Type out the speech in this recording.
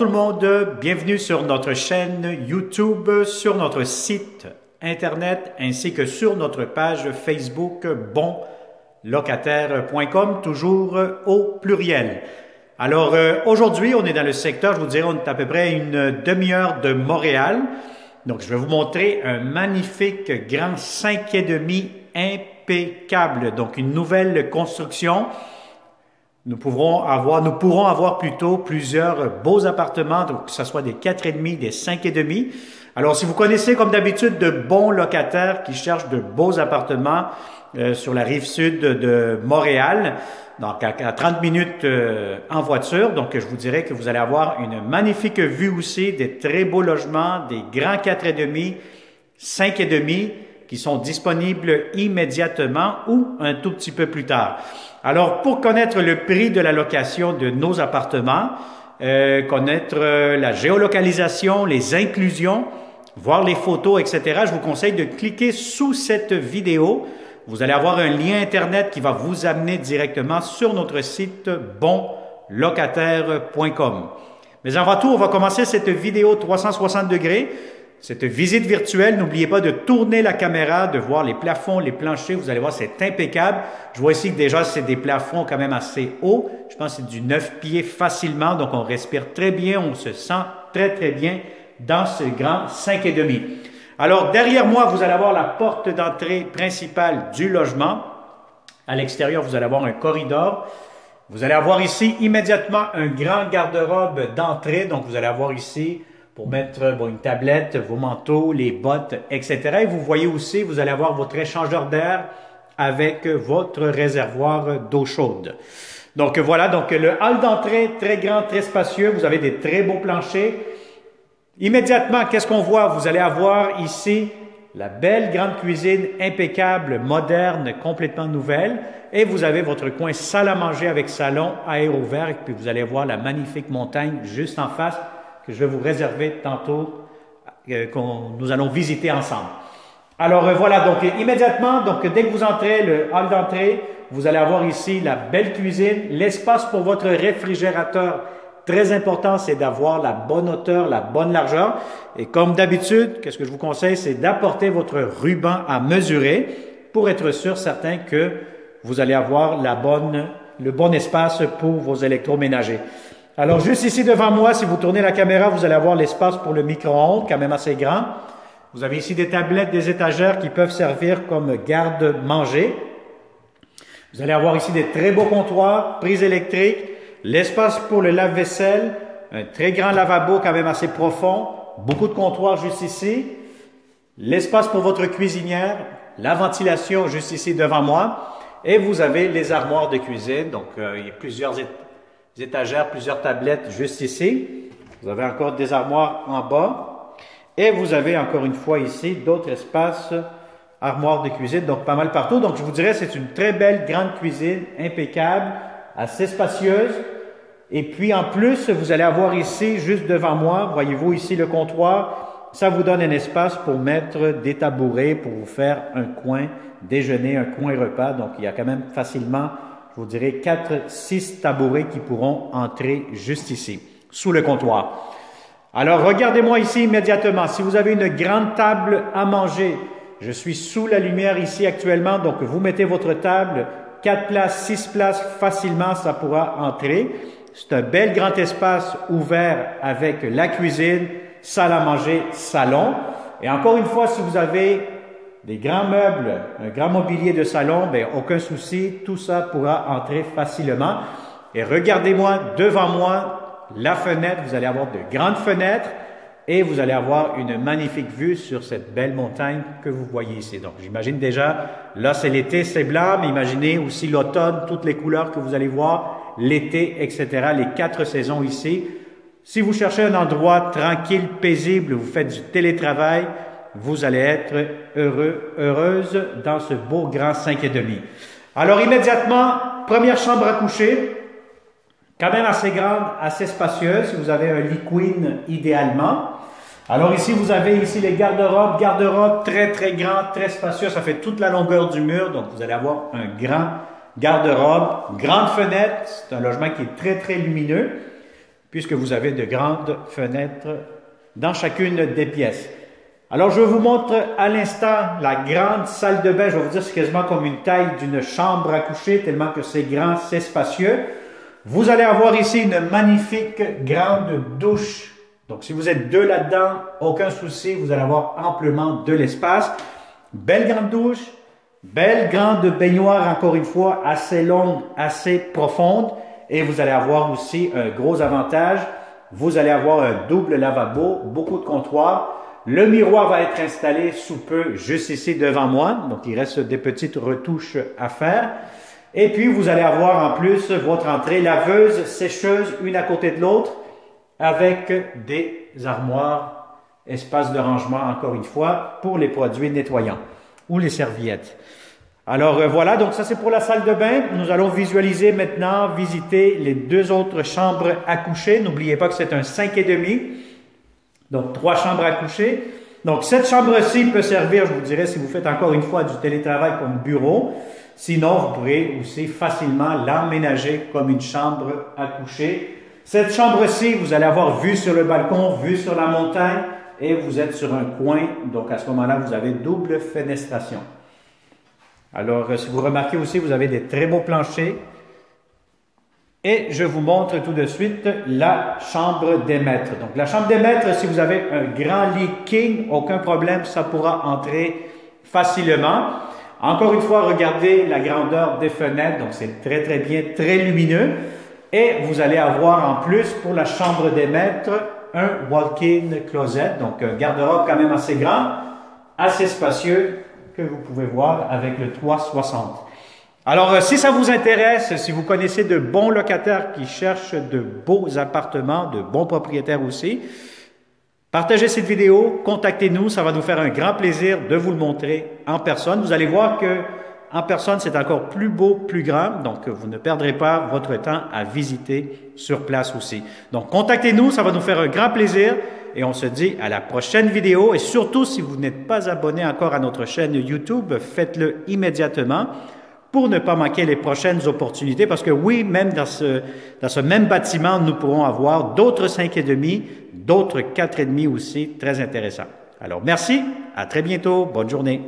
tout le monde, bienvenue sur notre chaîne YouTube, sur notre site internet ainsi que sur notre page Facebook bonlocataire.com, toujours au pluriel. Alors aujourd'hui, on est dans le secteur, je vous dirais, on est à peu près une demi-heure de Montréal. Donc je vais vous montrer un magnifique grand 5,5 impeccable, donc une nouvelle construction. Nous pourrons avoir plutôt plusieurs beaux appartements, donc que ce soit des 4,5, des 5,5. Alors, si vous connaissez comme d'habitude de bons locataires qui cherchent de beaux appartements sur la rive sud de Montréal, donc à 30 minutes en voiture, donc je vous dirais que vous allez avoir une magnifique vue aussi, des très beaux logements, des grands 4,5, 5,5 qui sont disponibles immédiatement ou un tout petit peu plus tard. Alors, pour connaître le prix de la location de nos appartements, connaître la géolocalisation, les inclusions, voir les photos, etc., je vous conseille de cliquer sous cette vidéo. Vous allez avoir un lien Internet qui va vous amener directement sur notre site bonlocataire.com. Mais avant tout, on va commencer cette vidéo 360 degrés. Cette visite virtuelle, n'oubliez pas de tourner la caméra, de voir les plafonds, les planchers. Vous allez voir, c'est impeccable. Je vois ici que déjà, c'est des plafonds quand même assez hauts. Je pense que c'est du 9 pieds facilement. Donc, on respire très bien. On se sent très, très bien dans ce grand 5,5. Alors, derrière moi, vous allez avoir la porte d'entrée principale du logement. À l'extérieur, vous allez avoir un corridor. Vous allez avoir ici immédiatement un grand garde-robe d'entrée. Donc, vous allez avoir ici pour mettre une tablette, vos manteaux, les bottes, etc. Et vous voyez aussi, vous allez avoir votre échangeur d'air avec votre réservoir d'eau chaude. Donc voilà, donc le hall d'entrée, très grand, très spacieux. Vous avez des très beaux planchers. Immédiatement, qu'est-ce qu'on voit? Vous allez avoir ici la belle grande cuisine impeccable, moderne, complètement nouvelle. Et vous avez votre coin salle à manger avec salon à air ouvert. Et puis vous allez voir la magnifique montagne juste en face que je vais vous réserver tantôt, nous allons visiter ensemble. Alors voilà, donc immédiatement, donc dès que vous entrez, le hall d'entrée, vous allez avoir ici la belle cuisine, l'espace pour votre réfrigérateur. Très important, c'est d'avoir la bonne hauteur, la bonne largeur. Et comme d'habitude, qu'est-ce que je vous conseille, c'est d'apporter votre ruban à mesurer pour être sûr, certain que vous allez avoir le bon espace pour vos électroménagers. Alors, juste ici devant moi, si vous tournez la caméra, vous allez avoir l'espace pour le micro-ondes, quand même assez grand. Vous avez ici des tablettes, des étagères qui peuvent servir comme garde-manger. Vous allez avoir ici des très beaux comptoirs, prises électriques, l'espace pour le lave-vaisselle, un très grand lavabo quand même assez profond, beaucoup de comptoirs juste ici, l'espace pour votre cuisinière, la ventilation juste ici devant moi, et vous avez les armoires de cuisine. Donc, il y a plusieurs étagères, plusieurs tablettes juste ici. Vous avez encore des armoires en bas. Et vous avez encore une fois ici d'autres espaces, armoires de cuisine, donc pas mal partout. Donc je vous dirais c'est une très belle grande cuisine, impeccable, assez spacieuse. Et puis en plus, vous allez avoir ici, juste devant moi, voyez-vous ici le comptoir. Ça vous donne un espace pour mettre des tabourets, pour vous faire un coin déjeuner, un coin repas. Donc il y a quand même facilement, je vous dirais, 4-6 tabourets qui pourront entrer juste ici, sous le comptoir. Alors, regardez-moi ici immédiatement. Si vous avez une grande table à manger, je suis sous la lumière ici actuellement, donc vous mettez votre table, 4 places, 6 places, facilement, ça pourra entrer. C'est un bel grand espace ouvert avec la cuisine, salle à manger, salon. Et encore une fois, si vous avez des grands meubles, un grand mobilier de salon, bien, aucun souci, tout ça pourra entrer facilement. Et regardez-moi devant moi, la fenêtre, vous allez avoir de grandes fenêtres et vous allez avoir une magnifique vue sur cette belle montagne que vous voyez ici. Donc, j'imagine déjà, là c'est l'été, c'est blanc, mais imaginez aussi l'automne, toutes les couleurs que vous allez voir, l'été, etc., les 4 saisons ici. Si vous cherchez un endroit tranquille, paisible, vous faites du télétravail, vous allez être heureuse dans ce beau grand 5,5. Alors immédiatement, première chambre à coucher, quand même assez grande, assez spacieuse. Vous avez un lit queen idéalement. Alors ici, vous avez ici les garde-robes très très grand, très spacieux. Ça fait toute la longueur du mur, donc vous allez avoir un grand garde-robe, grande fenêtre. C'est un logement qui est très très lumineux. puisque vous avez de grandes fenêtres dans chacune des pièces. Alors, je vous montre à l'instant la grande salle de bain. Je vais vous dire, c'est quasiment comme une taille d'une chambre à coucher, tellement que c'est grand, c'est spacieux. Vous allez avoir ici une magnifique grande douche. Donc, si vous êtes deux là-dedans, aucun souci, vous allez avoir amplement de l'espace. Belle grande douche, belle grande baignoire, encore une fois, assez longue, assez profonde. Et vous allez avoir aussi un gros avantage. Vous allez avoir un double lavabo, beaucoup de comptoirs. Le miroir va être installé sous peu juste ici devant moi. Donc, il reste des petites retouches à faire. Et puis, vous allez avoir en plus votre entrée laveuse, sécheuse, une à côté de l'autre, avec des armoires, espace de rangement, encore une fois, pour les produits nettoyants ou les serviettes. Alors, voilà, donc ça c'est pour la salle de bain. Nous allons visualiser maintenant, visiter les deux autres chambres à coucher. N'oubliez pas que c'est un 5,5. Donc, 3 chambres à coucher. Donc, cette chambre-ci peut servir, je vous dirais, si vous faites encore une fois du télétravail comme bureau. Sinon, vous pourrez aussi facilement l'emménager comme une chambre à coucher. Cette chambre-ci, vous allez avoir vue sur le balcon, vue sur la montagne et vous êtes sur un coin. Donc, à ce moment-là, vous avez double fenestration. Alors, si vous remarquez aussi, vous avez des très beaux planchers. Et je vous montre tout de suite la chambre des maîtres. Donc, la chambre des maîtres, si vous avez un grand lit king, aucun problème, ça pourra entrer facilement. Encore une fois, regardez la grandeur des fenêtres. Donc, c'est très, très bien, très lumineux. Et vous allez avoir en plus, pour la chambre des maîtres, un walk-in closet. Donc, un garde-robe quand même assez grand, assez spacieux, que vous pouvez voir avec le 360. Alors, si ça vous intéresse, si vous connaissez de bons locataires qui cherchent de beaux appartements, de bons propriétaires aussi, partagez cette vidéo, contactez-nous, ça va nous faire un grand plaisir de vous le montrer en personne. Vous allez voir que en personne, c'est encore plus beau, plus grand, donc vous ne perdrez pas votre temps à visiter sur place aussi. Donc, contactez-nous, ça va nous faire un grand plaisir et on se dit à la prochaine vidéo. Et surtout, si vous n'êtes pas abonné encore à notre chaîne YouTube, faites-le immédiatement pour ne pas manquer les prochaines opportunités, parce que oui, même dans ce même bâtiment, nous pourrons avoir d'autres 5,5, d'autres 4,5 aussi, très intéressants. Alors, merci, à très bientôt, bonne journée.